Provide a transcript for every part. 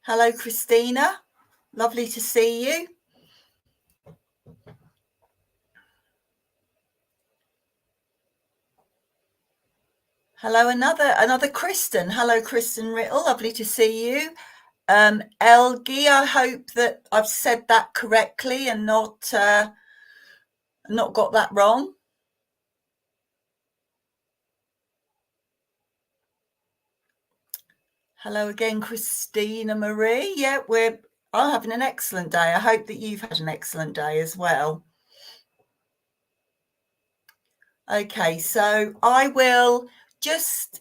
Hello, Christina. Lovely to see you. Hello, another Kristen. Hello, Kristen Riddle. Lovely to see you. Elgie, I hope that I've said that correctly and not got that wrong. Hello again, Christina Marie. Yeah, I'm having an excellent day. I hope that you've had an excellent day as well. Okay, so I will just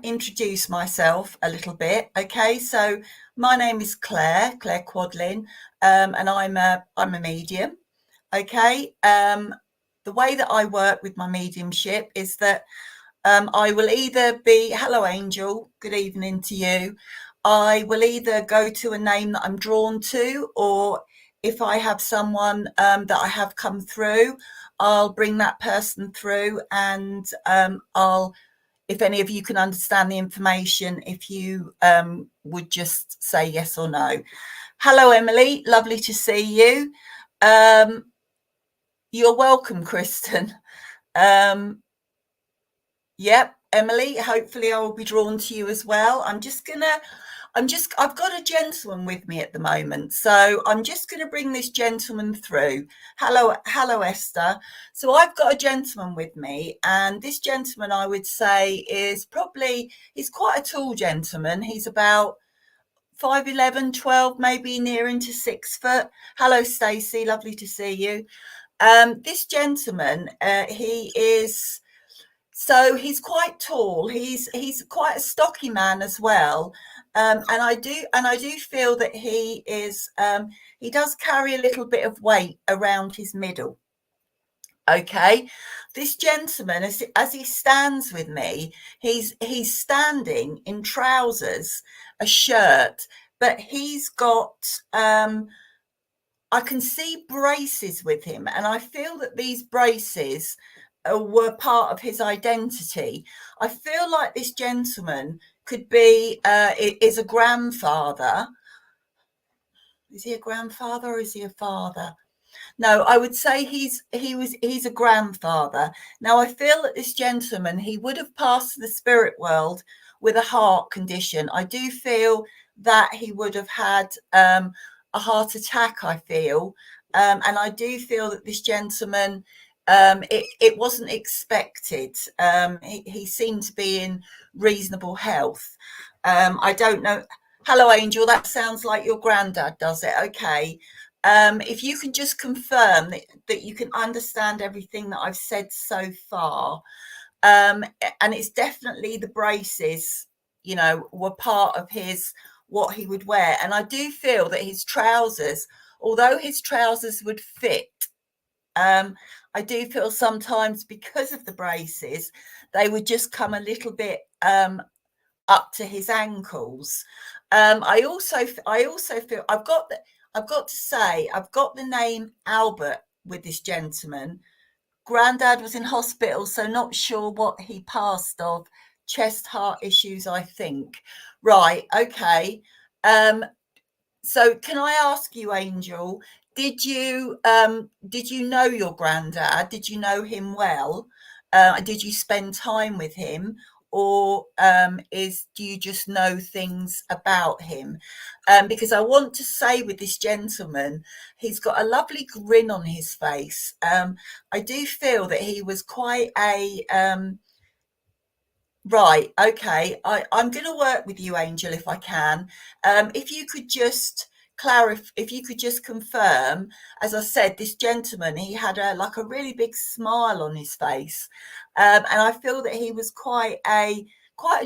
introduce myself a little bit. Okay, so my name is Claire Quadling, and I'm a medium. Okay, the way that I work with my mediumship is that I will either be, hello, Angel, good evening to you. I will either go to a name that I'm drawn to, or if I have someone that I have come through, I'll bring that person through and if any of you can understand the information, if you would just say yes or no. Hello, Emily, lovely to see you. Um, you're welcome, Kristen. Um, Yep, Emily, hopefully I will be drawn to you as well. I've got a gentleman with me at the moment. So I'm just gonna bring this gentleman through. Hello, Esther. So I've got a gentleman with me, and this gentleman I would say he's quite a tall gentleman. He's about 5'11", 12, maybe near into 6 foot. Hello, Stacey, lovely to see you. This gentleman, he's quite tall. He's quite a stocky man as well, and I do feel that he does carry a little bit of weight around his middle. Okay, this gentleman, as he stands with me, he's standing in trousers, a shirt, but he's got I can see braces with him, and I feel that these braces were part of his identity. I feel like this gentleman could be is a grandfather. Is he a grandfather or is he a father? No, I would say he's a grandfather. Now I feel that this gentleman, he would have passed the spirit world with a heart condition. I do feel that he would have had a heart attack, I feel. And I do feel that this gentleman, it wasn't expected. He seemed to be in reasonable health. I don't know. Hello, Angel. That sounds like your granddad does it. Okay. If you can just confirm that you can understand everything that I've said so far. And it's definitely the braces, were part of what he would wear. And I do feel that his trousers, although his trousers would fit, I do feel sometimes because of the braces, they would just come a little bit up to his ankles. I also feel I've got to say I've got the name Albert with this gentleman. Grandad was in hospital, so not sure what he passed of. Chest heart issues, I think. Right, okay. So can I ask you, Angel, did you know your granddad? Did you know him well? Did you spend time with him? Or is do you just know things about him? Because I want to say with this gentleman, he's got a lovely grin on his face. I do feel that he was quite a right. Okay, I'm going to work with you, Angel, if I can. If you could just clarify, if you could just confirm, as I said, this gentleman, he had a really big smile on his face, and I feel that he was quite a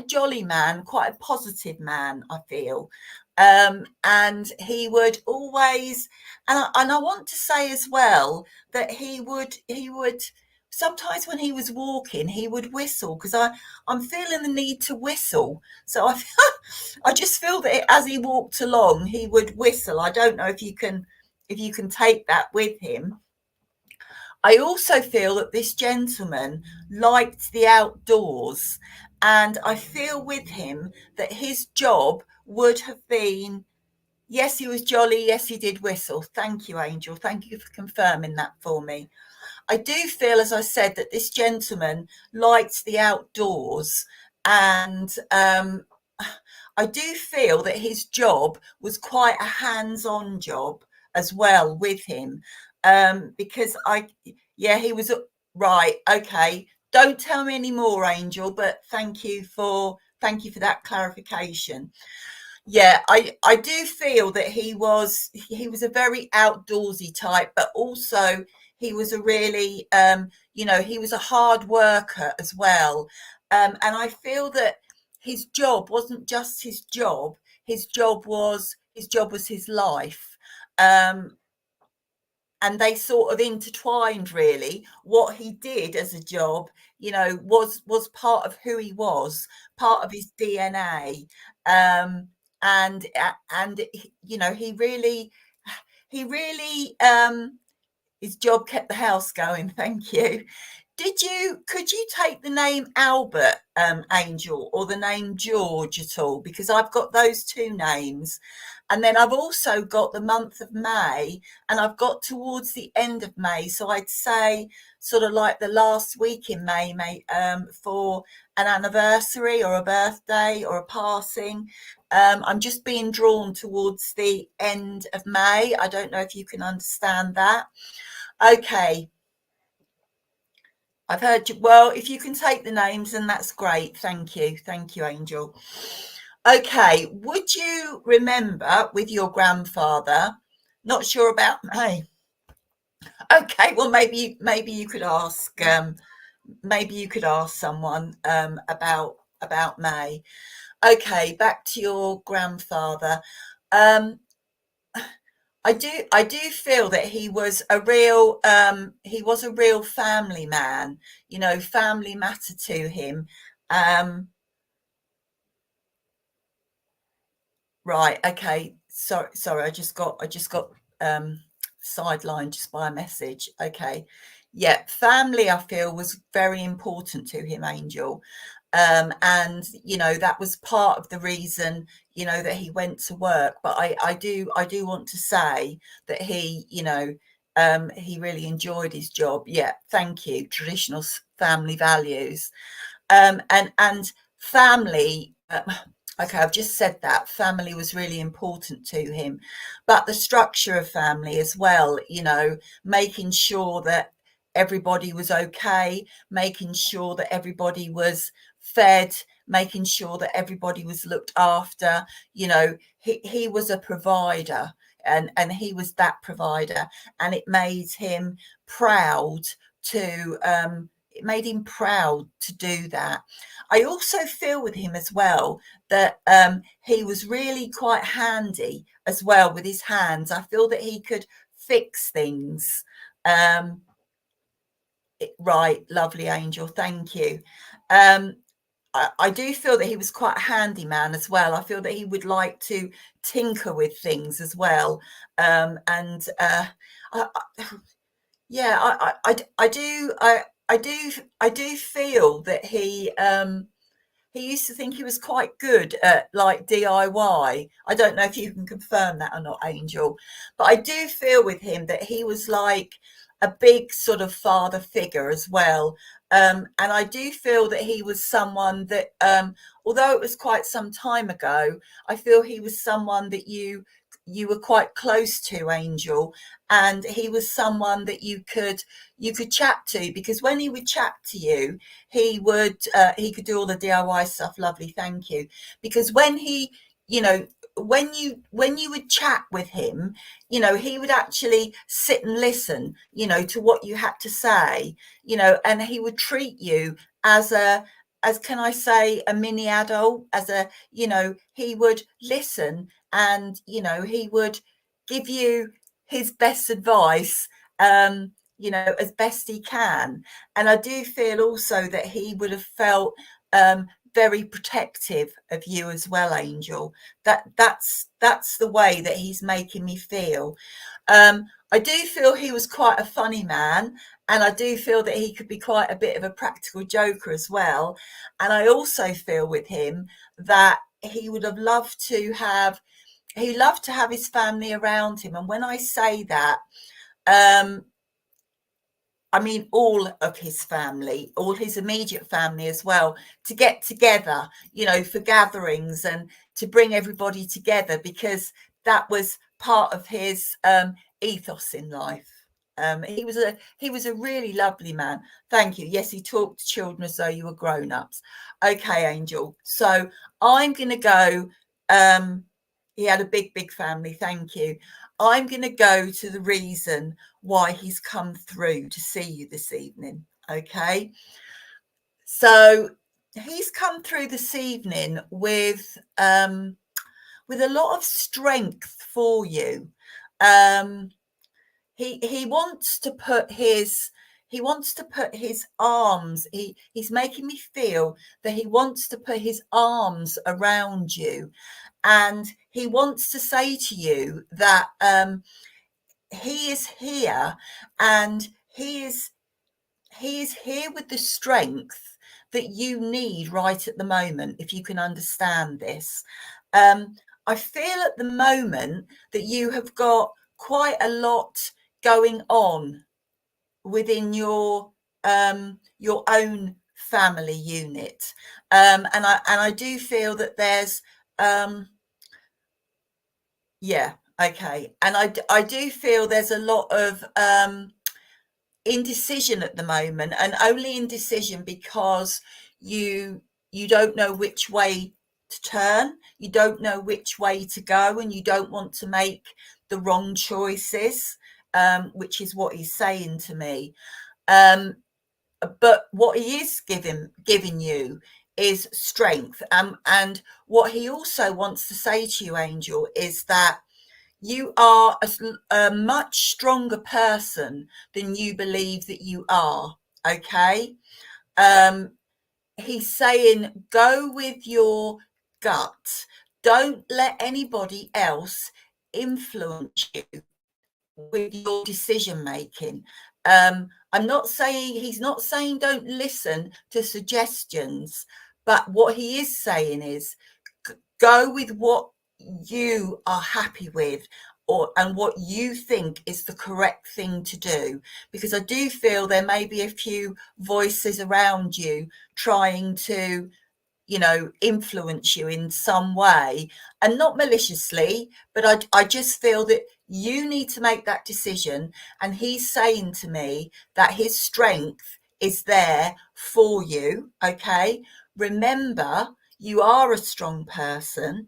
jolly man, quite a positive man. I feel, and he would always, and I want to say as well that he would sometimes when he was walking, he would whistle because I'm feeling the need to whistle. So I just feel that as he walked along, he would whistle. I don't know if you can take that with him. I also feel that this gentleman liked the outdoors, and I feel with him that his job would have been Yes, he was jolly. Yes, he did whistle. Thank you, Angel. Thank you for confirming that for me. I do feel, as I said, that this gentleman liked the outdoors, and I do feel that his job was quite a hands-on job as well with him, because yeah, he was right. Okay, don't tell me any more, Angel, but thank you for that clarification. Yeah, I do feel that he was a very outdoorsy type, but also he was a really he was a hard worker as well. And I feel that his job wasn't just his job. His job was his life. Um, and they sort of intertwined, really. What he did as a job, was part of who he was, part of his DNA. And he really his job kept the house going. Thank you. Could you take the name Albert, Angel, or the name George at all? Because I've got those two names. And then I've also got the month of May, and I've got towards the end of May. So I'd say sort of like the last week in May, for an anniversary or a birthday or a passing. I'm just being drawn towards the end of May. I don't know if you can understand that. Okay, I've heard you. Well, if you can take the names, then that's great. Thank you. Thank you, Angel. Okay, would you remember with your grandfather? Not sure about May. Okay, well maybe you could ask someone about May. Okay, back to your grandfather. Um, I do feel that he was a real family man. Family matter to him. Um, right, okay. Sorry, I just got sidelined just by a message. Okay. Yeah, family I feel was very important to him, Angel. And that was part of the reason that he went to work. But I do want to say that he really enjoyed his job. Yeah, thank you. Traditional family values, and family. Okay, I've just said that family was really important to him, but the structure of family as well. Making sure that everybody was okay, making sure that everybody was fed, making sure that everybody was looked after. He was a provider, and he was that provider, and proud it made him proud to do that. I also feel with him as well that he was really quite handy as well with his hands. I feel that he could fix things. Um, right, lovely, Angel, thank you. Um, I do feel that he was quite a handyman as well. I feel that he would like to tinker with things as well. And I, yeah, I do feel that he used to think he was quite good at like DIY. I don't know if you can confirm that or not, Angel, but I do feel with him that he was like a big sort of father figure as well. And I do feel that he was someone that, although it was quite some time ago, I feel he was someone that you were quite close to, Angel, and he was someone that you could chat to, because when he would chat to you, he could do all the DIY stuff. Lovely, thank you. Because you know when you would chat with him, he would actually sit and listen, to what you had to say, and he would treat you as can I say, a mini adult, he would listen, and he would give you his best advice, as best he can. And I do feel also that he would have felt very protective of you as well, Angel. That's the way that he's making me feel. I do feel he was quite a funny man, and I do feel that he could be quite a bit of a practical joker as well. And I also feel with him that he would have loved to have he loved to have his family around him. And when I say that, um, I mean, all of his family, all his immediate family as well, to get together, for gatherings and to bring everybody together, because that was part of his ethos in life. He was a really lovely man. Thank you. Yes, he talked to children as though you were grown-ups. Okay, Angel. So I'm going to go. He had a big family. Thank you. I'm going to go to the reason why he's come through to see you this evening. Okay. So he's come through this evening with a lot of strength for you. He wants to put his arms. He's making me feel that he wants to put his arms around you, and he wants to say to you that he is here, and he is here with the strength that you need right at the moment, if you can understand this. I feel at the moment that you have got quite a lot going on within your own family unit, and I do feel that there's yeah, okay, and I do feel there's a lot of indecision at the moment, and only indecision because you you don't know which way to turn, you don't know which way to go, and you don't want to make the wrong choices, which is what he's saying to me. um but what he is giving you is strength, and what he also wants to say to you, Angel, is that you are a much stronger person than you believe that you are. Okay. um he's saying go with your gut, don't let anybody else influence you with your decision making. I'm not saying He's not saying don't listen to suggestions, but what he is saying is go with what you are happy with, and what you think is the correct thing to do, because I do feel there may be a few voices around you trying to influence you in some way, and not maliciously, but I just feel that you need to make that decision. And he's saying to me that his strength is there for you. Okay. Remember, you are a strong person.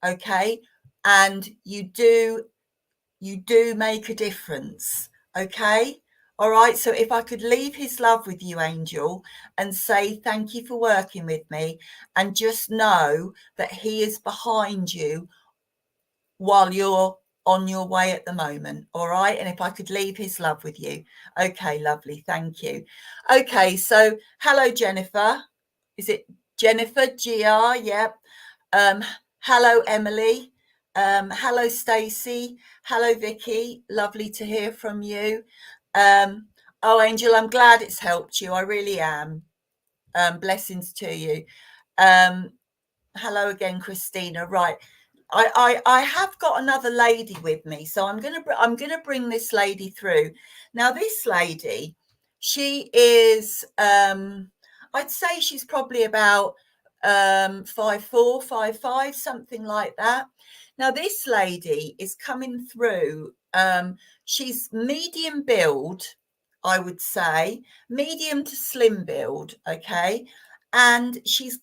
Okay. And you do make a difference. Okay. All right. So if I could leave his love with you, Angel, and say thank you for working with me, and just know that he is behind you while you're on your way at the moment. All right. And if I could leave his love with you. Okay, lovely. Thank you. Okay. So hello, Jennifer. Is it Jennifer GR? Yep. Hello, Emily. Hello, Stacey. Hello, Vicky. Lovely to hear from you. Oh, Angel, I'm glad it's helped you. I really am. Blessings to you. Um, Hello again, Christina. Right. I have got another lady with me, so I'm gonna bring this lady through. Now, this lady, she is I'd say she's probably about 5'4", 5'5", something like that. Now, this lady is coming through. She's medium build, I would say, medium to slim build. Okay. And she's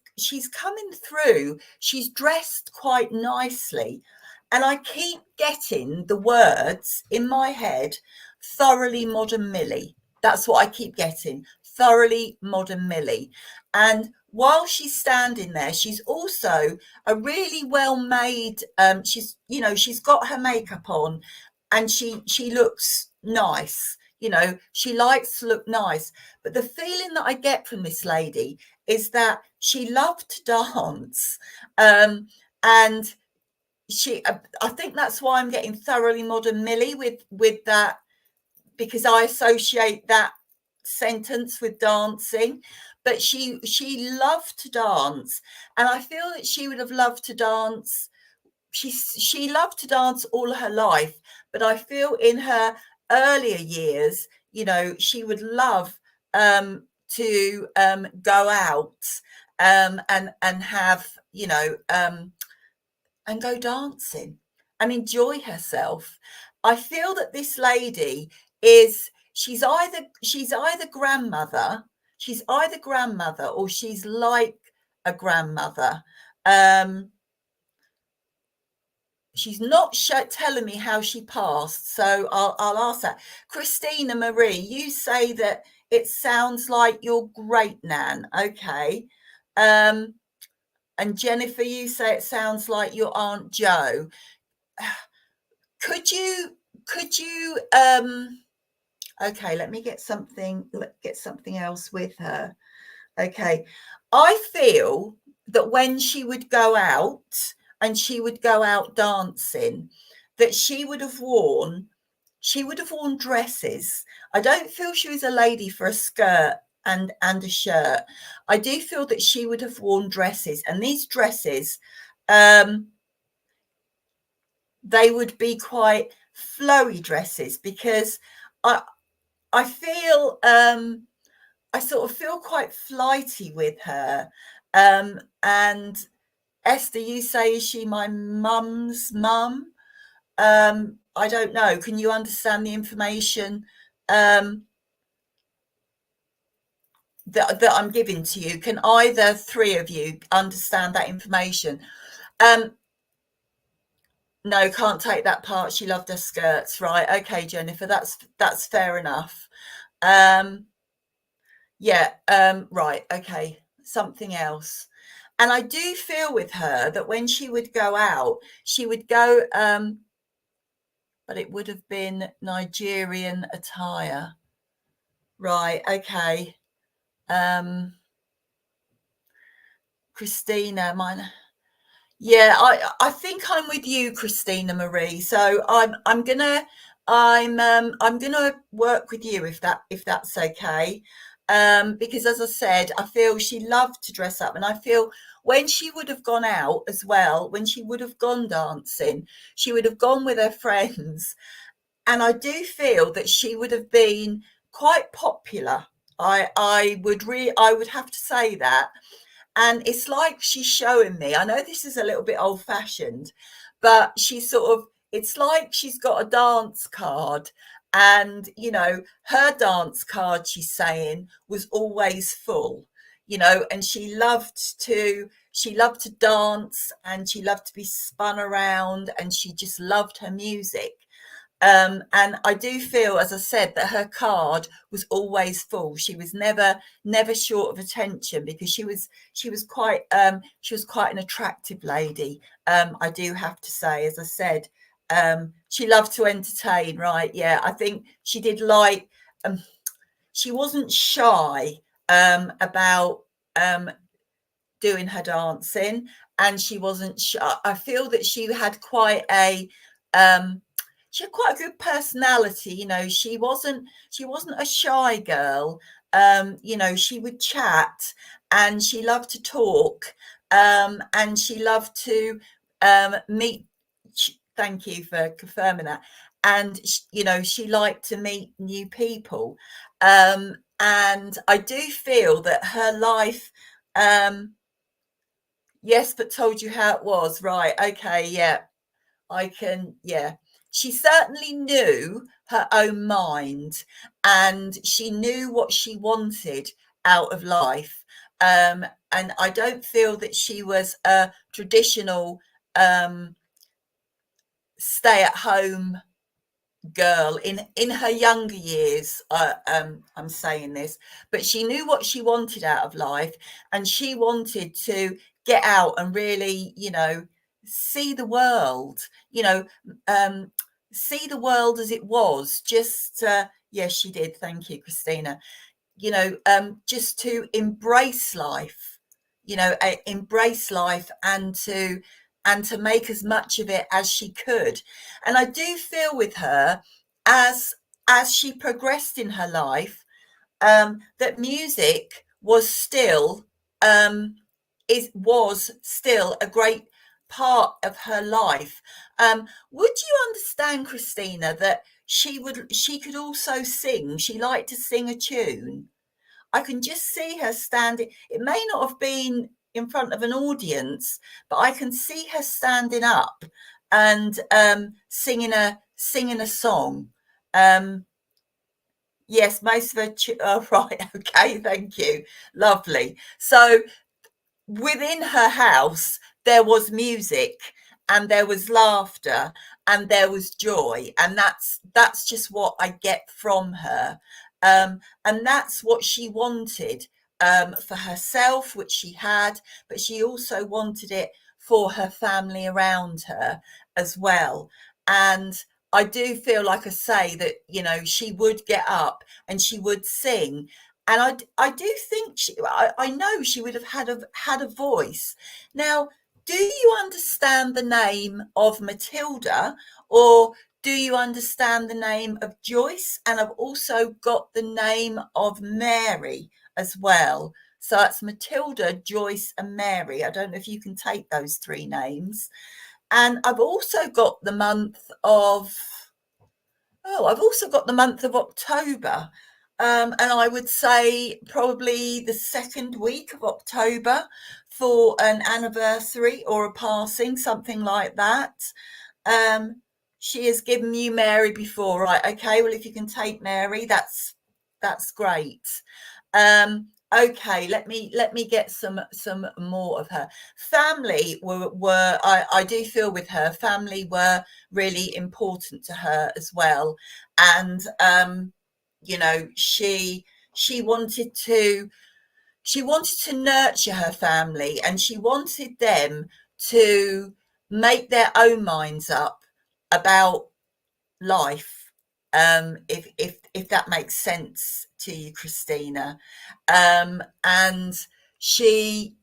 coming through. She's dressed quite nicely, and I keep getting the words in my head, thoroughly modern Millie. That's what I keep getting, thoroughly modern Millie. And while she's standing there, she's also a really well made, she's got her makeup on, and she looks nice. She likes to look nice. But the feeling that I get from this lady is that she loved to dance. And I think that's why I'm getting thoroughly modern Millie with that, because I associate that sentence with dancing. But she loved to dance, and I feel that she would have loved to dance she loved to dance all her life, but I feel in her earlier years, she would love to go out and have, and go dancing and enjoy herself. I feel that this lady is she's either grandmother, or she's like a grandmother. She's not telling me how she passed, so I'll ask that. Christina Marie, you say that it sounds like your great nan. Okay. And Jennifer, you say it sounds like your Aunt Jo. Could you okay, let me get something else with her. Okay. I feel that when she would go out and she would go out dancing, that she would have worn dresses. I don't feel she was a lady for a skirt and a shirt. I do feel that she would have worn dresses, and these dresses, they would be quite flowy dresses, because I feel I sort of feel quite flighty with her. And Esther, you say, is she my mum's mum? I don't know. Can you understand the information that I'm giving to you? Can either three of you understand that information? No, can't take that part. She loved her skirts, right? Okay, Jennifer, that's fair enough. Yeah, right, okay. Something else. And I do feel with her that when she would go out, she would go, but it would have been Nigerian attire. Right, okay. Christina, mine. Yeah, I think I'm with you, Christina Marie. So I'm gonna work with you, if that's okay. Because as I said, I feel she loved to dress up, and I feel when she would have gone out as well, when she would have gone dancing, she would have gone with her friends, and I do feel that she would have been quite popular. I would have to say that. And it's like she's showing me, I know this is a little bit old fashioned, but she's sort of, it's like she's got a dance card, and her dance card, she's saying, was always full, and she loved to dance, and she loved to be spun around, and she just loved her music. And I do feel, as I said, that her card was always full. She was never short of attention, because she was quite an attractive lady. I do have to say, as I said, she loved to entertain, right? Yeah, I think she did like. She wasn't shy about doing her dancing, and she wasn't shy. I feel that she had quite a good personality. She wasn't a shy girl. She would chat, and she loved to talk, and she loved to meet. Thank you for confirming that. And she liked to meet new people, and I do feel that her life. Yes, but told you how it was, right? Okay, yeah. Yeah. She certainly knew her own mind, and she knew what she wanted out of life. And I don't feel that she was a traditional stay at home girl in her younger years. I'm saying this, but she knew what she wanted out of life, and she wanted to get out and really, see the world, see the world as it was. Just yes, she did. Thank you, Christina. Just to embrace life, embrace life, and to make as much of it as she could. And I do feel with her, as she progressed in her life, that music was still a great part of her life. Would you understand, Christina, that she could also sing? She liked to sing a tune. I can just see her standing. It may not have been in front of an audience, but I can see her standing up and singing a song. Um, yes, most of her. Oh, right. Okay. Thank you. Lovely. So within her house there was music and there was laughter and there was joy, and that's just what I get from her. And that's what she wanted, for herself, which she had, but she also wanted it for her family around her as well. And I do feel, like I say, that she would get up and she would sing, and I do think I know she would have had a voice. Now, do you understand the name of Matilda, or do you understand the name of Joyce? And I've also got the name of Mary as well. So that's Matilda, Joyce, and Mary. I don't know if you can take those three names. And I've also got the month of I've also got the month of October. And I would say probably the second week of October for an anniversary or a passing, something like that. Um, she has given you Mary before, right? Okay, well, if you can take Mary, that's great. Okay, let me get some more of her. Family were I do feel with her, family were really important to her as well. And she wanted to nurture her family, and she wanted them to make their own minds up about life. If that makes sense to you, Christina. And she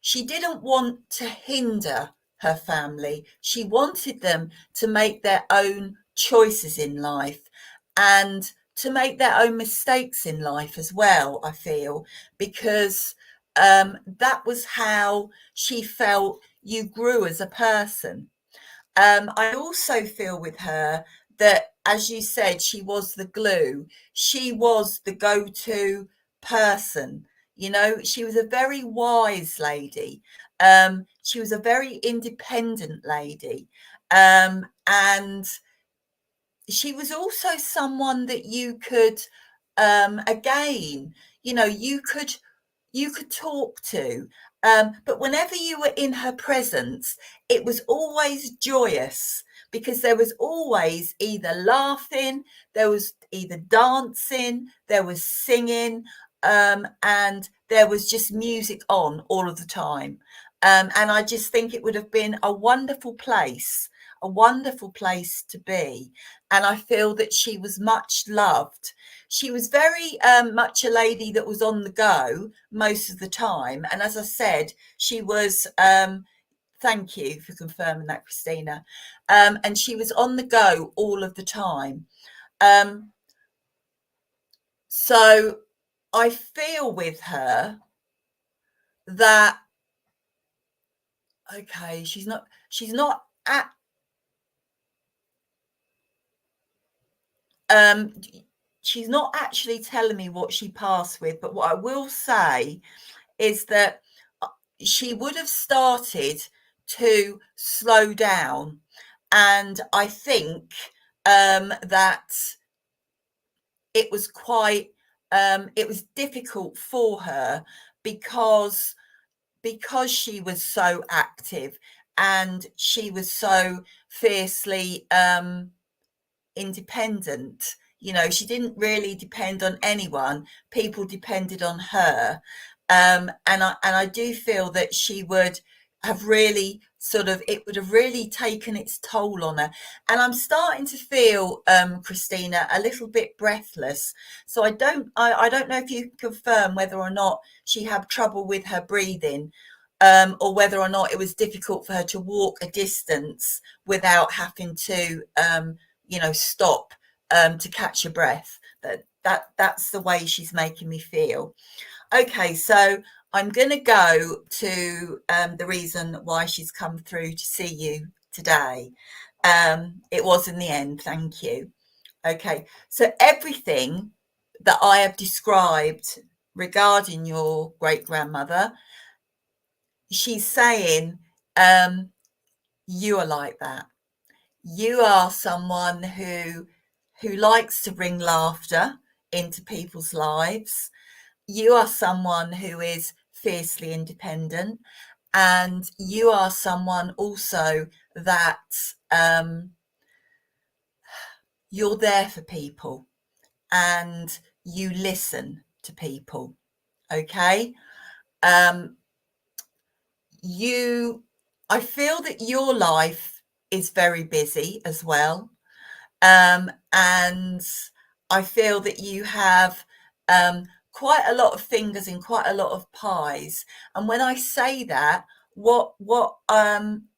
she didn't want to hinder her family. She wanted them to make their own choices in life, and to make their own mistakes in life as well, I feel, because that was how she felt you grew as a person. I also feel with her that, as you said, she was the glue. She was the go-to person. She was a very wise lady. She was a very independent lady. And she was also someone that you could, again, you could talk to. But whenever you were in her presence, it was always joyous, because there was always either laughing, there was either dancing, there was singing, and there was just music on all of the time. And I just think it would have been a wonderful place to be. And I feel that she was much loved. She was very much a lady that was on the go most of the time. And as I said, she was, thank you for confirming that, Christina. And she was on the go all of the time. So I feel with her that, okay, she's not at, she's not actually telling me what she passed with, but what I will say is that she would have started to slow down. And I think that it was it was difficult for her, because she was so active and she was so fiercely independent. She didn't really depend on anyone. People depended on her. And I do feel that she would have really it would have really taken its toll on her. And I'm starting to feel, Christina, a little bit breathless. So I don't know if you can confirm whether or not she had trouble with her breathing, or whether or not it was difficult for her to walk a distance without having to stop, to catch your breath. that's the way she's making me feel. Okay, so I'm going to go to the reason why she's come through to see you today. It was in the end, thank you. Okay, so everything that I have described regarding your great grandmother, she's saying, you are like that. You are someone who likes to bring laughter into people's lives. You are someone who is fiercely independent, and you are someone also that you're there for people and you listen to people. Okay. um I feel that your life is very busy as well. And I feel that you have quite a lot of fingers in quite a lot of pies. And when I say that, what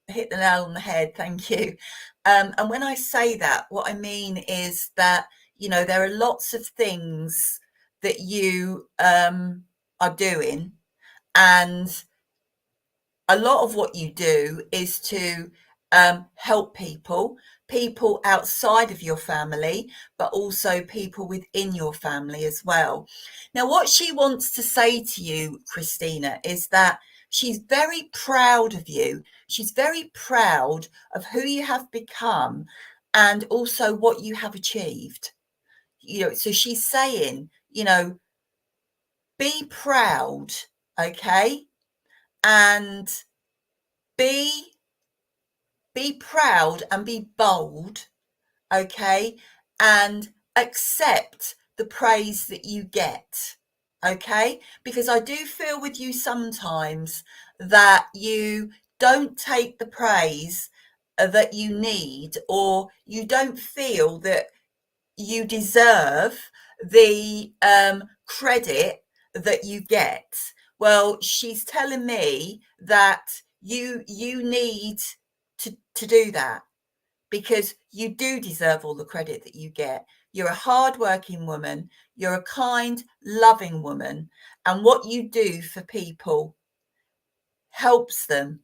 hit the nail on the head, thank you. And when I say that, what I mean is that, there are lots of things that you are doing, and a lot of what you do is to help people outside of your family, but also people within your family as well. Now, what she wants to say to you, Christina, is that she's very proud of you. She's very proud of who you have become and also what you have achieved. So she's saying, be proud, okay? And be proud and be bold, okay? And accept the praise that you get, okay? Because I do feel with you sometimes that you don't take the praise that you need, or you don't feel that you deserve the credit that you get. Well, she's telling me that you need to do that, because you do deserve all the credit that you get. You're a hardworking woman, you're a kind, loving woman, and what you do for people helps them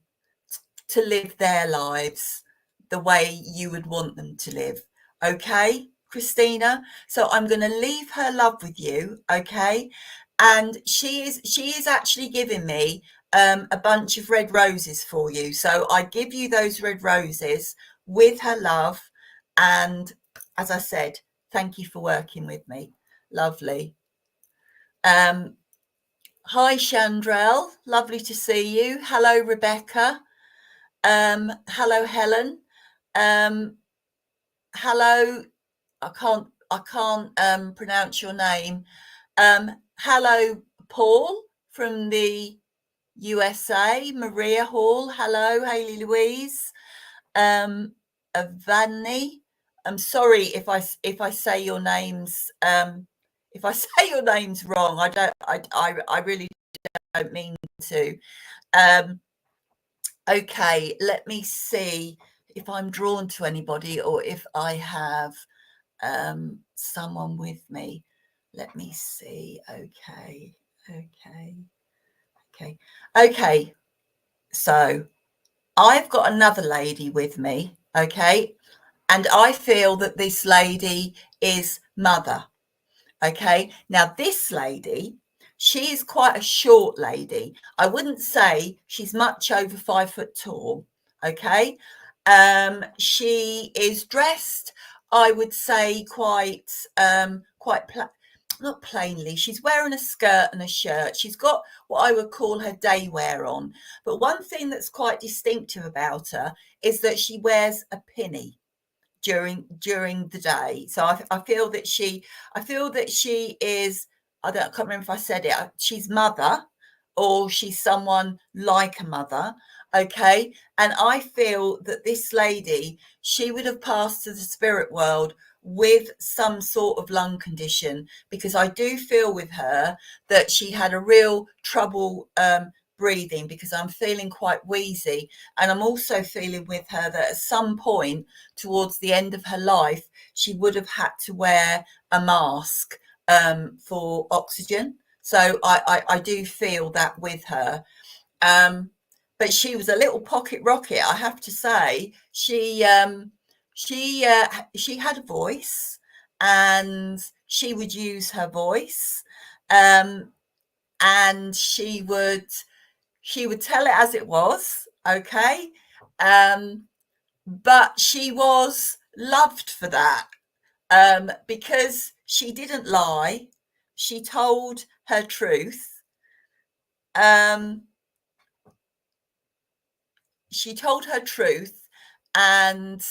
to live their lives the way you would want them to live. Okay, Christina? So I'm going to leave her love with you, okay? And she is actually giving me a bunch of red roses for you. So I give you those red roses with her love. And as I said, thank you for working with me. Lovely. Hi, Chandrell. Lovely to see you. Hello, Rebecca. Hello, Helen. Hello. I can't pronounce your name. Hello, Paul from the USA. Maria Hall. Hello, Hayley Louise. Vanny. I'm sorry if I say your names if I say your names wrong. I really don't mean to. Okay, let me see if I'm drawn to anybody or if I have someone with me. Let me see. Okay. So I've got another lady with me. Okay. And I feel that this lady is Mother. Okay. Now, this lady, she is quite a short lady. I wouldn't say she's much over 5 foot tall. Okay. She is dressed, I would say, quite not plainly. She's wearing a skirt and a shirt. She's got what I would call her day wear on. But one thing that's quite distinctive about her is that she wears a pinny during the day. So I feel that she is, I can't remember if I said it, she's Mother, or she's someone like a mother. Okay. And I feel that this lady, she would have passed to the spirit world with some sort of lung condition, because I do feel with her that she had a real trouble breathing, because I'm feeling quite wheezy. And I'm also feeling with her that at some point towards the end of her life, she would have had to wear a mask for oxygen. So I do feel that with her. Um, but she was a little pocket rocket, I have to say. She had a voice, and she would use her voice, um, and she would tell it as it was, okay. Um, but she was loved for that, because she didn't lie. She told her truth. Um, she told her truth, and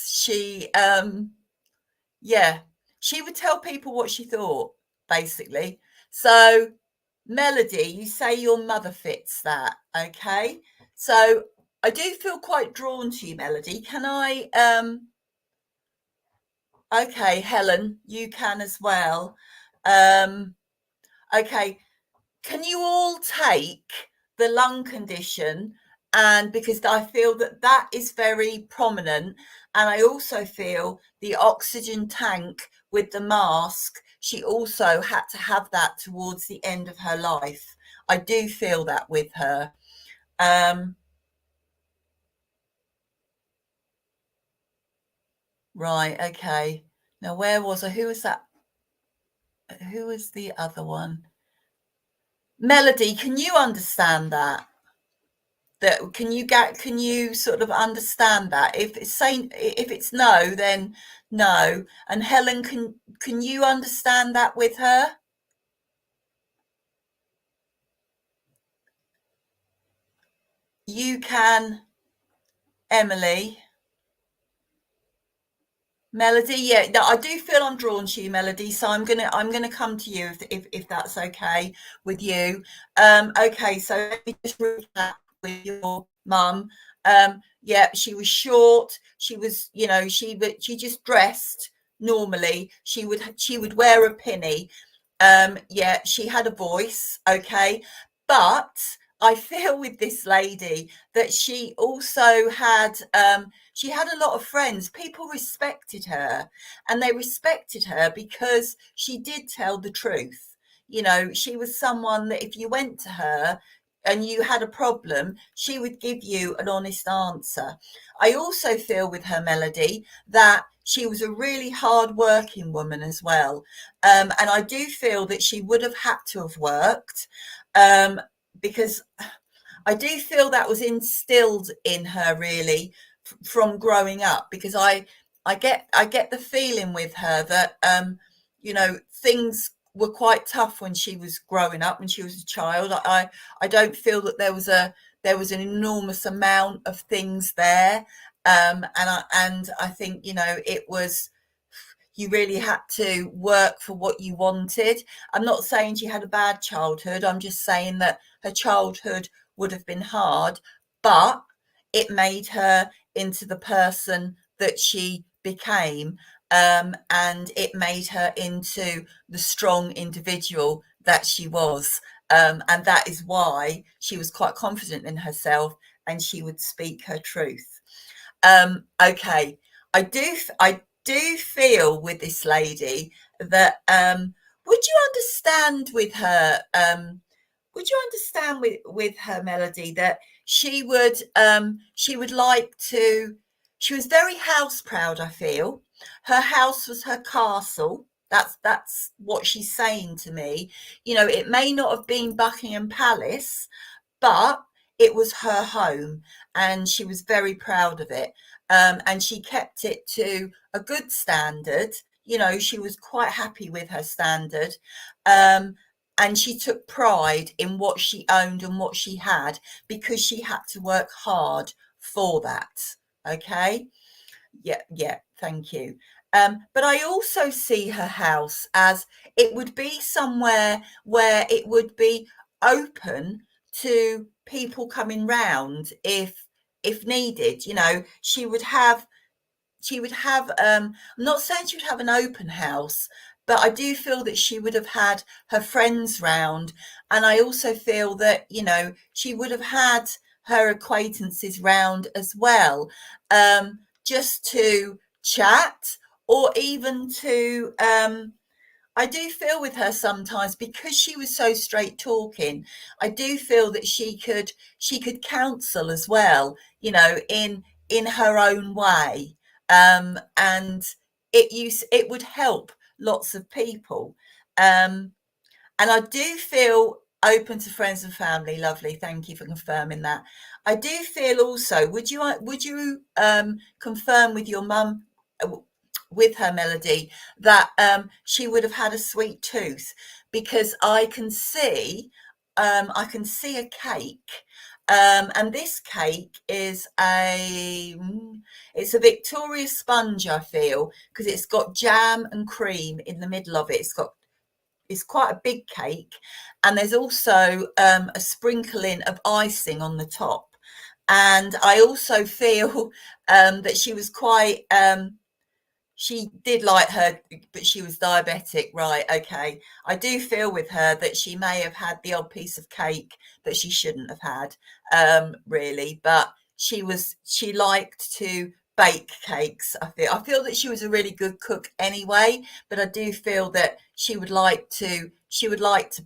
yeah, she would tell people what she thought, basically. So, Melody, you say your mother fits that, okay? So I do feel quite drawn to you, Melody. Can I okay, Helen, you can as well. Um okay, can you all take the lung condition? And because I feel that that is very prominent, and I also feel the oxygen tank with the mask, she also had to have that towards the end of her life. I do feel that with her. Um, right, okay. Now, where was I? Who was that? Who was the other one? Melody, can you understand that? That can you sort of understand that? If it's no, then no. And Helen, can you understand that with her? You can, Emily. Melody, yeah, no, I do feel I'm drawn to you, Melody. So I'm gonna come to you if that's okay with you. Okay, so let me just recap with your mum. Yeah, she was short. She was, she just dressed normally. She would wear a pinny. Yeah, she had a voice. Okay, but I feel with this lady that she also had. She had a lot of friends. People respected her, and they respected her because she did tell the truth. She was someone that if you went to her and you had a problem, she would give you an honest answer. I also feel with her, Melody, that she was a really hard working woman as well. And I do feel that she would have had to have worked, because I do feel that was instilled in her really from growing up, because I get the feeling with her that things were quite tough when she was growing up, when she was a child. I don't feel that there was an enormous amount of things there, and I think it was, you really had to work for what you wanted. I'm not saying she had a bad childhood. I'm just saying that her childhood would have been hard, but it made her into the person that she became. And it made her into the strong individual that she was. And that is why she was quite confident in herself, and she would speak her truth. Okay, I do feel with this lady that, would you understand with her? Would you understand with her, Melody, that she would like to? She was very house proud. I feel her house was her castle. That's what she's saying to me. It may not have been Buckingham Palace, but it was her home, and she was very proud of it. And she kept it to a good standard. She was quite happy with her standard. Um, and she took pride in what she owned and what she had, because she had to work hard for that. Okay. Yeah, yeah, thank you. But I also see her house as, it would be somewhere where it would be open to people coming round if needed. I'm not saying she would have an open house, but I do feel that she would have had her friends round. And I also feel that, she would have had her acquaintances round as well, just to chat, or even to I do feel with her sometimes, because she was so straight talking, I do feel that she could counsel as well, in her own way. And it would help lots of people. Um, and I do feel open to friends and family. Lovely. Thank you for confirming that. I do feel also, would you confirm with your mum, with her, Melody, that she would have had a sweet tooth? Because I can see a cake. And this cake is it's a Victoria sponge, I feel, because it's got jam and cream in the middle of it. It's quite a big cake, and there's also a sprinkling of icing on the top. And I also feel that she did like her, but she was diabetic, right? Okay. I do feel with her that she may have had the odd piece of cake that she shouldn't have had, really. But she liked to bake cakes. I feel that she was a really good cook anyway, but I do feel that she would like to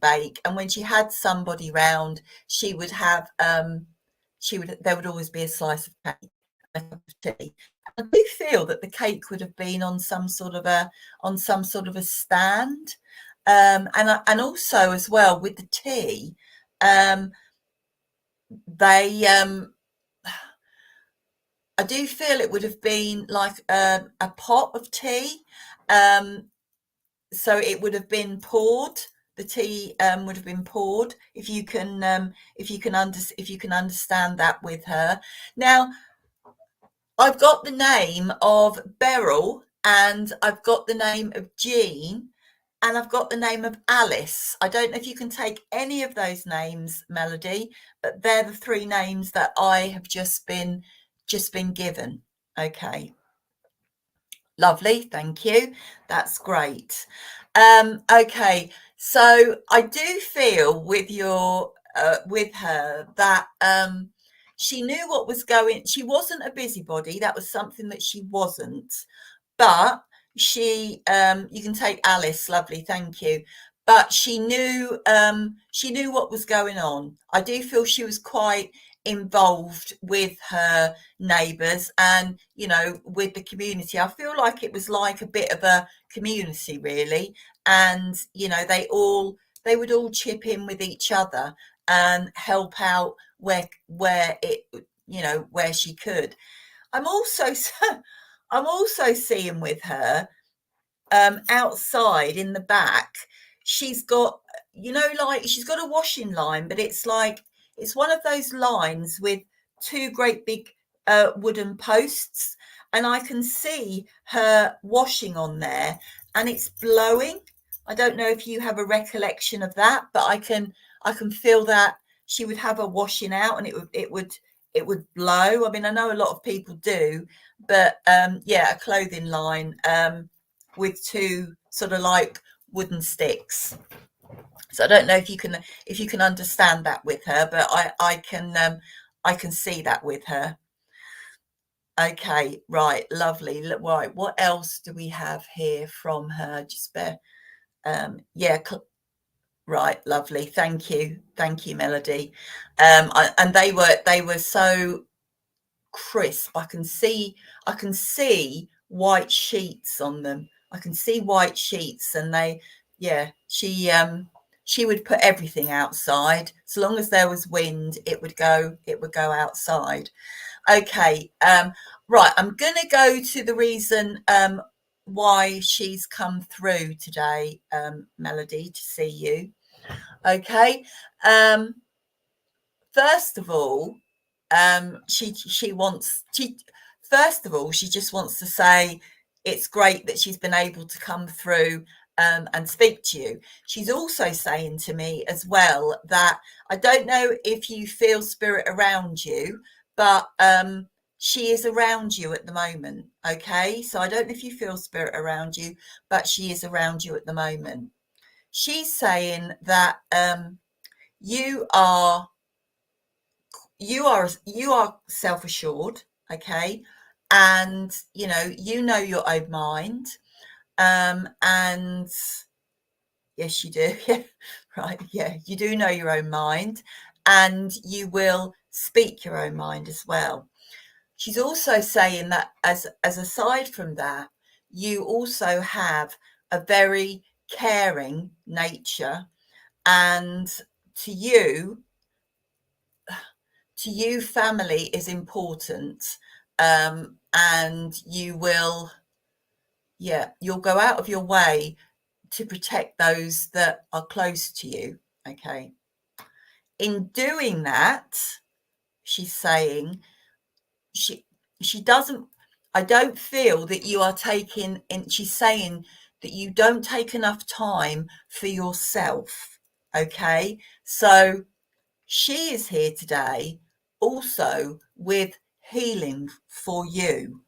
bake. And when she had somebody round, she would have there would always be a slice of cake and a cup of tea. I do feel that the cake would have been on some sort of a stand, and also as well with the tea. Um, they I do feel it would have been like a pot of tea, um, so it would have been poured. The tea would have been poured. If you can understand that with her. Now, I've got the name of Beryl, and I've got the name of Jean, and I've got the name of Alice. I don't know if you can take any of those names, Melody, but they're the three names that I have just been given. Okay, lovely, thank you. That's great. Okay, so I do feel with her that she knew what was going. She wasn't a busybody. That was something that she wasn't. But you can take Alice, lovely, thank you. But she knew what was going on. I do feel she was quite involved with her neighbours, and with the community. I feel like it was like a bit of a community, really. And they would all chip in with each other and help out where she could. I'm also I'm also seeing with her, outside in the back, she's got, like she's got a washing line, but it's one of those lines with two great big wooden posts, and I can see her washing on there, and it's blowing. I don't know if you have a recollection of that, but I can feel that she would have her washing out, and it would blow. I mean, I know a lot of people do, but yeah, a clothing line, with two sort of like wooden sticks. So I don't know if you can understand that with her, but I can see that with her. Okay, right, lovely. Right, what else do we have here from her? Just bear. Yeah, right, lovely. Thank you, Melody. And they were so crisp. I can see white sheets on them. I can see white sheets, and yeah, she would put everything outside. So long as there was wind, it would go outside. Okay, right. I'm gonna go to the reason why she's come through today, Melody, to see you. Okay. Um, First of all, she first of all, she just wants to say it's great that she's been able to come through, and speak to you. She's also saying to me as well that I don't know if you feel spirit around you, but she is around you at the moment. Okay, so I don't know if you feel spirit around you, but she is around you at the moment. She's saying that you are you are self-assured, okay, and you know your own mind, and Yes, you do. Yeah, right. Yeah, you do know your own mind, and you will speak your own mind as well. She's also saying that as aside from that, you also have a very caring nature, and to you, family is important, and you will, yeah, you'll go out of your way to protect those that are close to you. Okay. In doing that, she's saying she she doesn't, I don't feel that you are taking, and she's saying that you don't take enough time for yourself. Okay. So she is here today also with healing for you,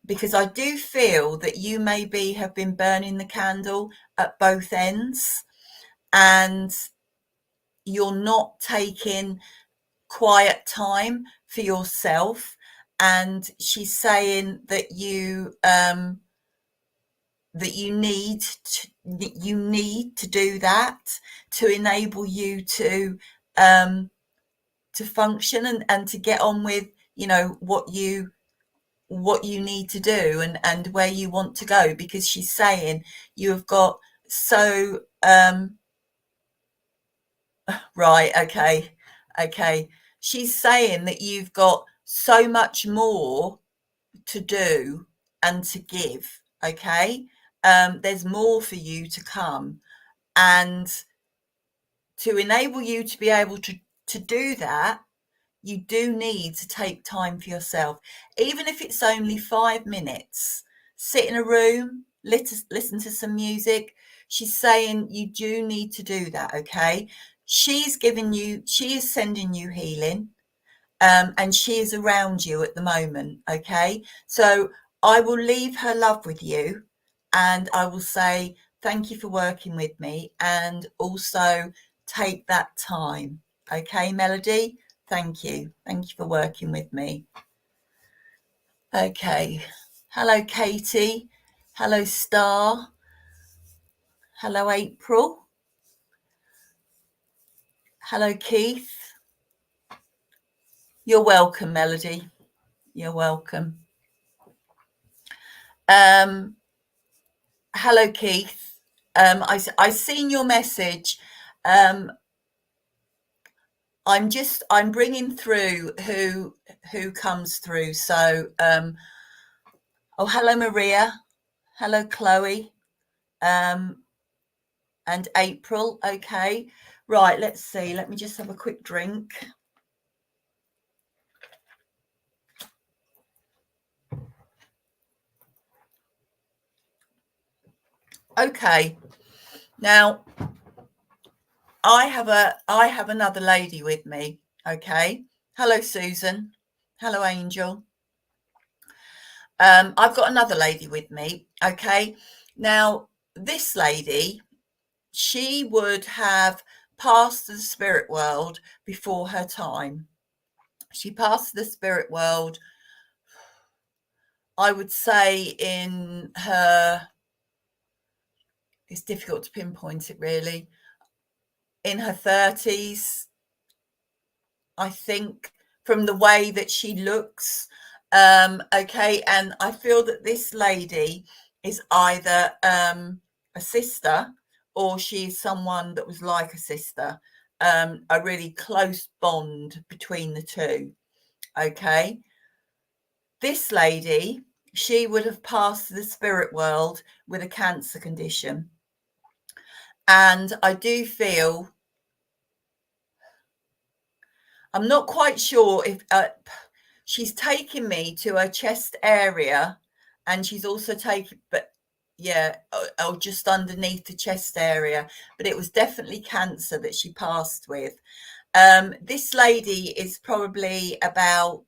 because I do feel that you maybe have been burning the candle at both ends, and you're not taking quiet time for yourself. And she's saying that you need to do that to enable you um, to function, and to get on with, what you need to do, and where you want to go, because she's saying you have got so right. Okay, she's saying that you've got so much more to do and to give. Okay. There's more for you to come, and to enable you to be able to do that, you do need to take time for yourself, even if it's only 5 minutes. Sit in a room, listen to some music. She's saying you do need to do that. Okay. She is sending you healing, and she is around you at the moment. Okay. So I will leave her love with you, and I will say thank you for working with me, and also take that time. Okay, Melody? Thank you. Thank you for working with me. Okay. Hello, Katie. Hello, Star. Hello, April. Hello, Keith. You're welcome, Melody. You're welcome. Hello, Keith. I seen your message. I'm bringing through who comes through. So, oh, hello, Maria. Hello, Chloe. And April. Okay. Right. Let's see. Let me just have a quick drink. Okay. Now, I have another lady with me. Okay. Hello, Susan. Hello, Angel. I've got another lady with me. Okay. Now, this lady, she would have passed the spirit world before her time. She passed the spirit world, I would say, in her, it's difficult to pinpoint it really, in her 30s, I think, from the way that she looks. Okay. And I feel that this lady is either a sister, or she's someone that was like a sister, a really close bond between the two. Okay. This lady, she would have passed the spirit world with a cancer condition. And I do feel, I'm not quite sure if she's taken me to her chest area, and she's also taken, but yeah, or just underneath the chest area. But it was definitely cancer that she passed with. This lady is probably about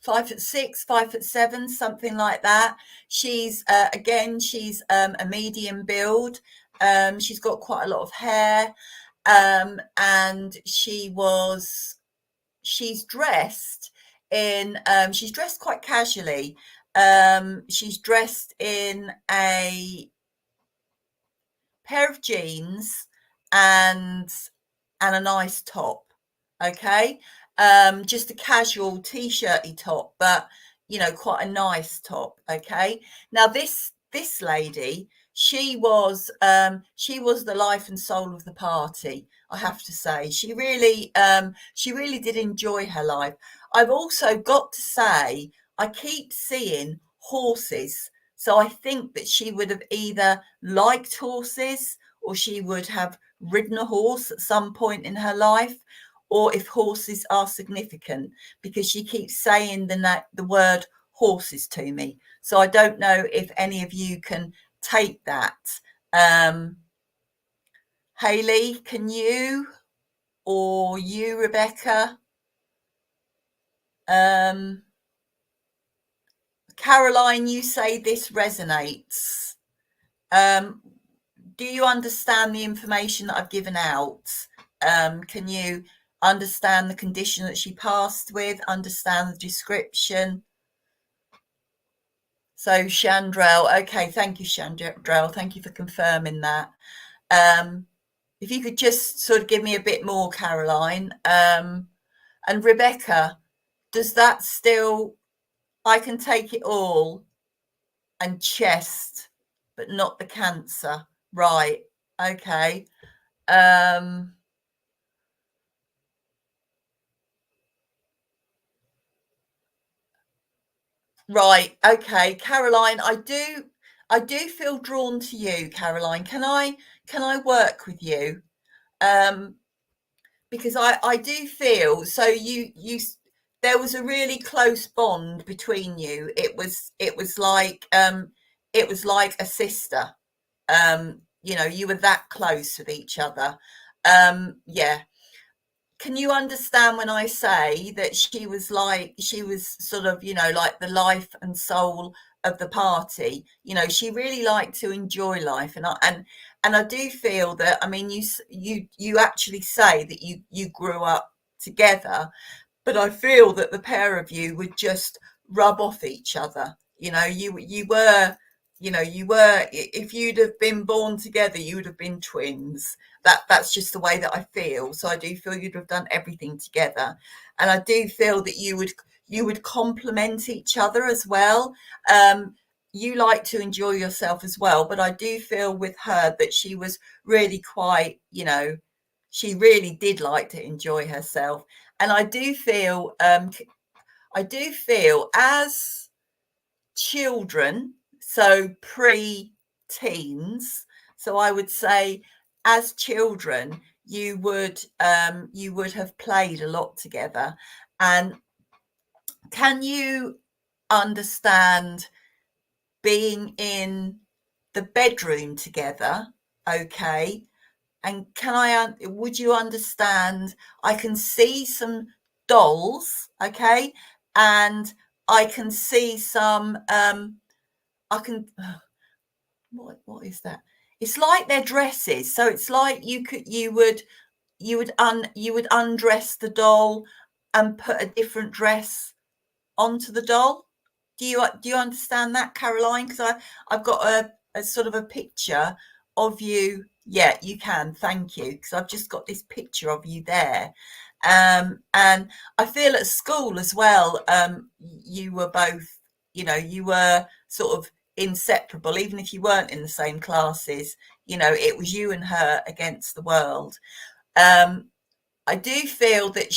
5'6", 5'7", something like that. She's she's a medium build. She's got quite a lot of hair, and she's dressed she's dressed quite casually. She's dressed in a pair of jeans and a nice top. Okay. Just a casual t-shirty top, but quite a nice top. Okay. Now this lady, she was the life and soul of the party, I have to say. She really did enjoy her life. I've also got to say, I keep seeing horses, so I think that she would have either liked horses, or she would have ridden a horse at some point in her life, or if horses are significant, because she keeps saying the word horses to me. So I don't know if any of you can take that. Hayley, can you, or you, Rebecca? Caroline, you say this resonates. Do you understand the information that I've given out? Can you understand the condition that she passed with? Understand the description? So Chandrell, okay, thank you, Chandrell. Thank you for confirming that. If you could just sort of give me a bit more, Caroline. And Rebecca, does that still, I can take it all and chest, but not the cancer. Right. Okay. Right. Okay. Caroline, I do feel drawn to you, Caroline. Can I work with you? Um, because I do feel, so there was a really close bond between you. It was like a sister. You were that close with each other. Yeah. Can you understand when I say that she was sort of, like the life and soul of the party? She really liked to enjoy life, and I do feel that, I mean, you actually say that you grew up together, but I feel that the pair of you would just rub off each other. You were, if you'd have been born together, you would have been twins. That's just the way that I feel. So I do feel you'd have done everything together, and I do feel that you would complement each other as well. You like to enjoy yourself as well, but I do feel with her that she was really quite, she really did like to enjoy herself. And I do feel as children, so pre-teens, so I would say as children, you would have played a lot together. And can you understand being in the bedroom together? Okay. And would you understand, I can see some dolls, okay? And I can see some, I can, what is that? It's like their dresses. So it's like you would undress the doll and put a different dress onto the doll. Do you understand that, Caroline? Because I've got a sort of a picture of you. Yeah, you can. Thank you. Because I've just got this picture of you there. And I feel at school as well, you were both, you were sort of inseparable, even if you weren't in the same classes. It was you and her against the world. I do feel that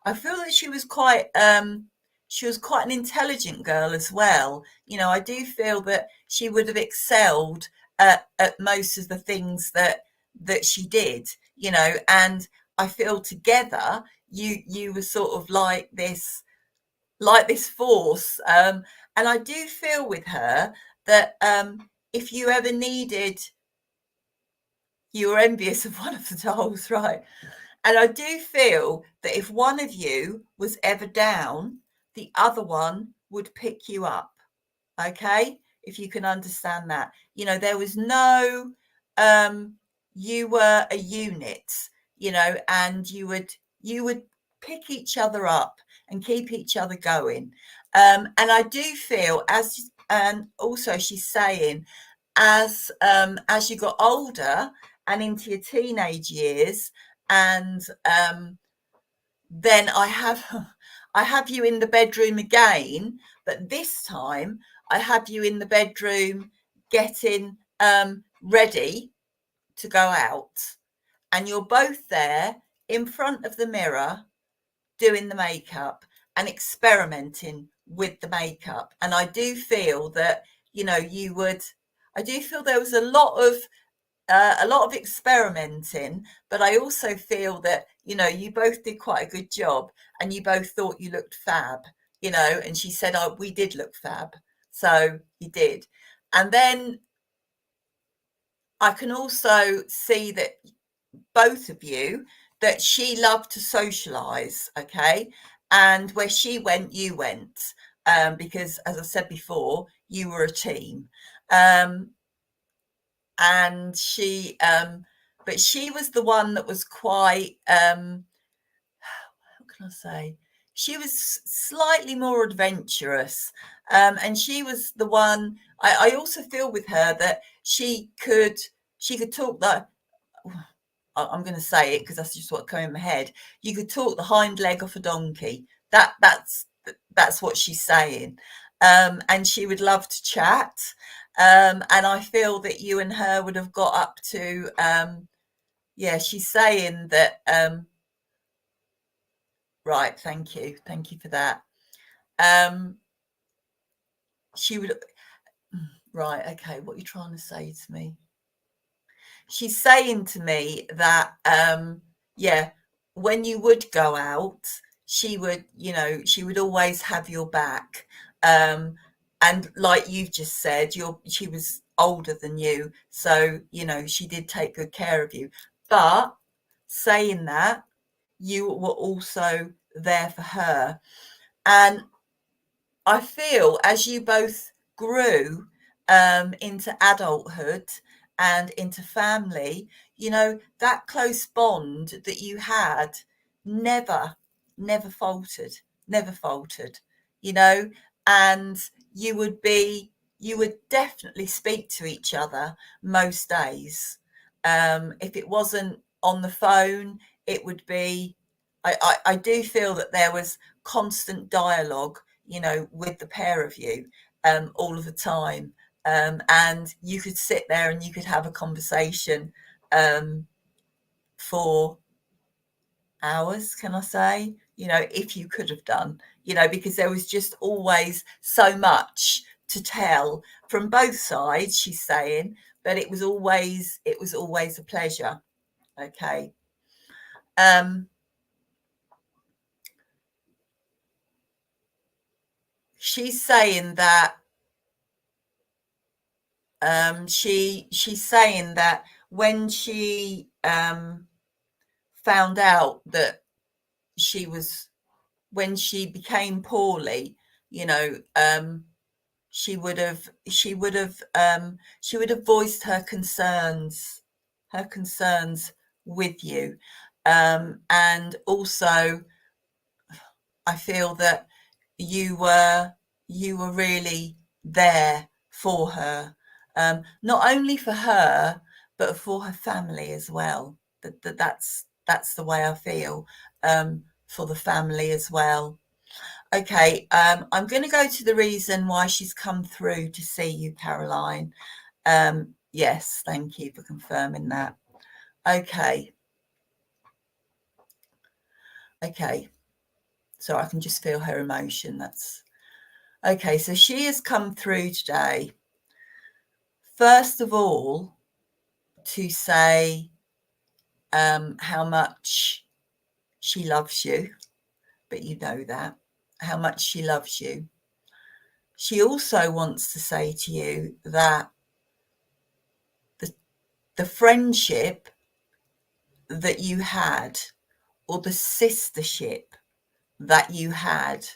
I feel that she was quite an intelligent girl as well. I do feel that she would have excelled at most of the things that she did, and I feel together you were sort of like this force. And I do feel with her that if you ever needed, you were envious of one of the dolls, right? And I do feel that if one of you was ever down, the other one would pick you up. Okay? If you can understand that. There was no, you were a unit, and you would pick each other up and keep each other going. And I do feel, and also she's saying, as you got older and into your teenage years, and then I have you in the bedroom again, but this time I have you in the bedroom getting ready to go out, and you're both there in front of the mirror doing the makeup and experimenting with the makeup. And I do feel that, you know, I do feel there was a lot of experimenting, but I also feel that, you know, you both did quite a good job, and you both thought you looked fab, you know. And she said, oh, we did look fab. So you did. And then I can also see that both of you, that she loved to socialize, okay? And where she went, you went, because as I said before, you were a team. And but she was the one that was quite, how can I say? She was slightly more adventurous. And she was the one, I also feel with her that she could talk the, I'm going to say it because that's just what came in my head. You could talk the hind leg off a donkey. That's what she's saying. And she would love to chat. And I feel that you and her would have got up to, yeah, she's saying that, right, thank you for that. She would, right, okay, what are you trying to say to me? She's saying to me that, yeah, when you would go out, she would, you know, she would always have your back. And like you've just said, she was older than you, so, you know, she did take good care of you. But saying that, you were also there for her. And I feel as you both grew into adulthood and into family, you know, that close bond that you had never, never faltered, you know. And you would definitely speak to each other most days. If it wasn't on the phone, it would be, I do feel that there was constant dialogue, you know, with the pair of you, all of the time. And you could sit there and you could have a conversation for hours, can I say? You know, if you could have done, you know, because there was just always so much to tell from both sides, she's saying, but it was always a pleasure. Okay. She's saying that she's saying that when she found out that she was, when she became poorly, you know, she would have voiced her concerns with you. And also I feel that you were really there for her, not only for her but for her family as well. That's the way I feel, for the family as well. Okay, I'm going to go to the reason why she's come through to see you, Caroline. Yes, thank you for confirming that. Okay. Okay. So I can just feel her emotion. That's okay. So she has come through today, first of all, to say how much she loves you, but you know that, how much she loves you. She also wants to say to you that the friendship that you had, or the sistership that you had,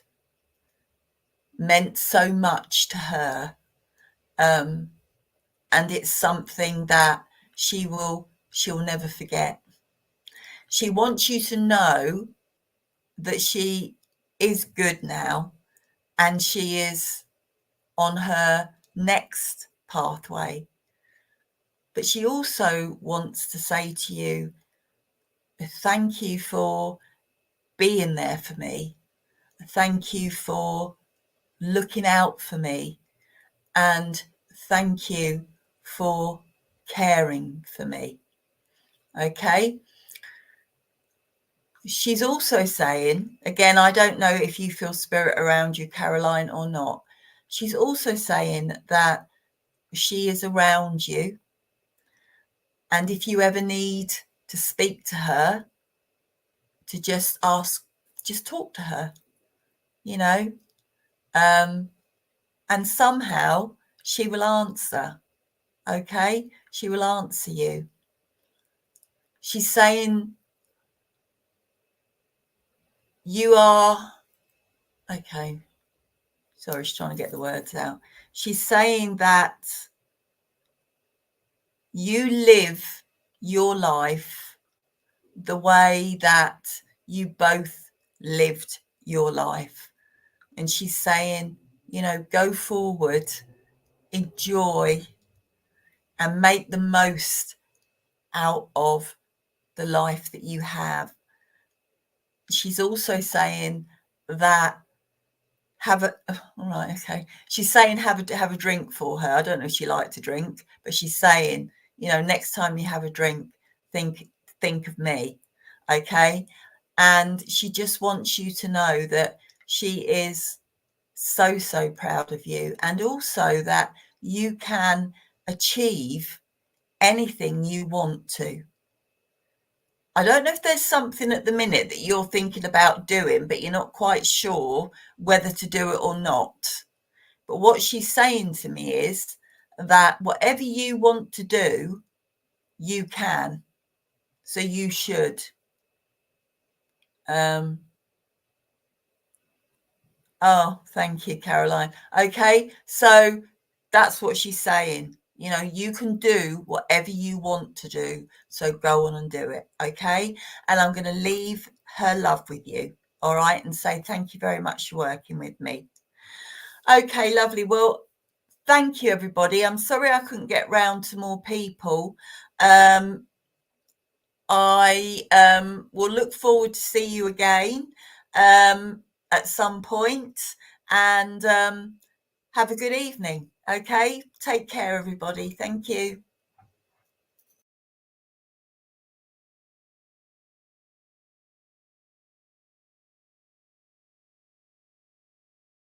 meant so much to her. And it's something that she'll never forget. She wants you to know that she is good now, and she is on her next pathway. But she also wants to say to you, thank you for being there for me. Thank you for looking out for me. And thank you for caring for me. Okay. She's also saying, again, I don't know if you feel spirit around you, Caroline, or not. She's also saying that she is around you. And if you ever need to speak to her, to just ask, just talk to her, you know, and somehow she will answer. Okay. She will answer you. She's saying you are, okay. Sorry, she's trying to get the words out. She's saying that you live your life the way that you both lived your life. And she's saying, you know, go forward, enjoy, and make the most out of the life that you have. She's also saying that she's saying have a drink for her. I don't know if she liked to drink, but she's saying, you know, next time you have a drink, think of me. Okay. And she just wants you to know that she is so proud of you, and also that you can achieve anything you want to. I don't know if there's something at the minute that you're thinking about doing, but you're not quite sure whether to do it or not. But what she's saying to me is that whatever you want to do, you can. So you should. Oh, thank you, Caroline. Okay, so that's what she's saying. You know, you can do whatever you want to do. So go on and do it. Okay. And I'm going to leave her love with you. All right. And say thank you very much for working with me. Okay, lovely. Well, thank you, everybody. I'm sorry I couldn't get round to more people. I will look forward to see you again at some point, and have a good evening. Okay, take care, everybody. Thank you.